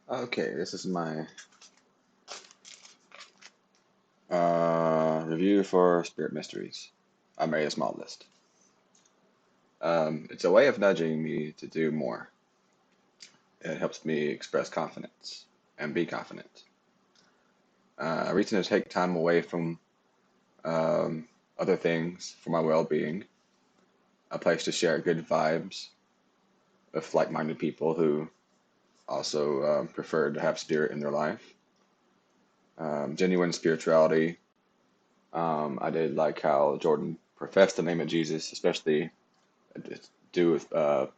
Okay, this is my review for Spirit Mysteries. I made a small list. It's a way of nudging me to do more. It helps me express confidence and be confident. A reason to take time away from other things for my well-being. A place to share good vibes with like-minded people who also prefer to have spirit in their life. Genuine spirituality. I did like how Jordan professed the name of Jesus, especially to do with I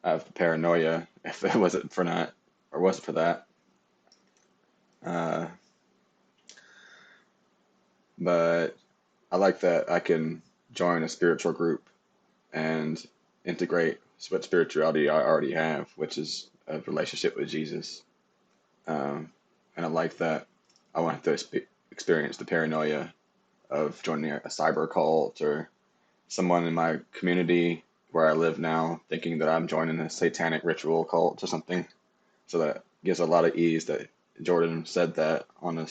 have paranoia if it wasn't for not or wasn't for that. Uh, but I like that I can join a spiritual group and integrate what spirituality I already have, which is a relationship with Jesus. Um, and I like that I want to experience the paranoia of joining a cyber cult or someone in my community where I live now thinking that I'm joining a satanic ritual cult or something. So that gives a lot of ease that Jordan said that on a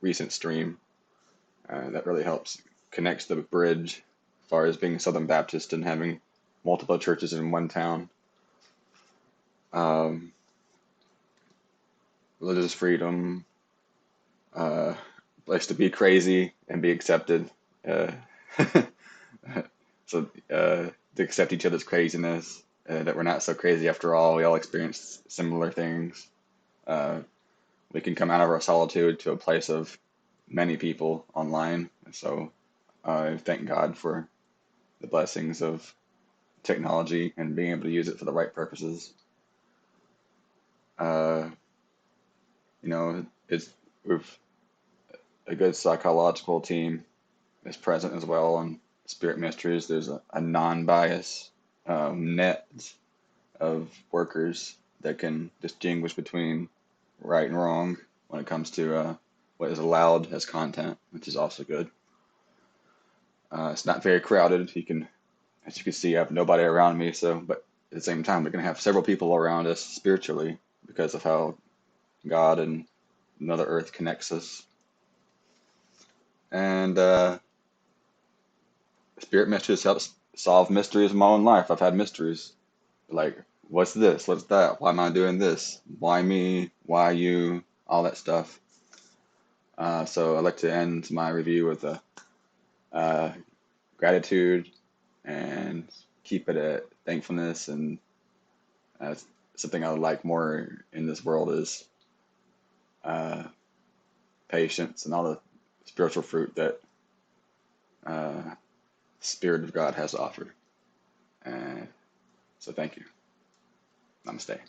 recent stream. That really helps connects the bridge as far as being Southern Baptist and having multiple churches in one town. Um, Religious freedom, uh, place to be crazy and be accepted. Uh, so to accept each other's craziness, that we're not so crazy after all. We all experience similar things. Uh, we can come out of our solitude to a place of many people online. So I thank God for the blessings of technology and being able to use it for the right purposes. Uh, it's with a good psychological team is present as well on Spirit Mysteries. There's a non-bias net of workers that can distinguish between right and wrong when it comes to what is allowed as content, which is also good. It's not very crowded. As you can see, I have nobody around me. So, but at the same time, we're going to have several people around us spiritually because of how God and Mother Earth connects us. And Spirit Mysteries helps solve mysteries in my own life. I've had mysteries like, what's this? What's that? Why am I doing this? Why me? Why you? All that stuff. So I'd like to end my review with a uh, gratitude and keep it at thankfulness. And uh, something I would like more in this world is uh, patience and all the spiritual fruit that uh, Spirit of God has to offer. And so thank you. Namaste.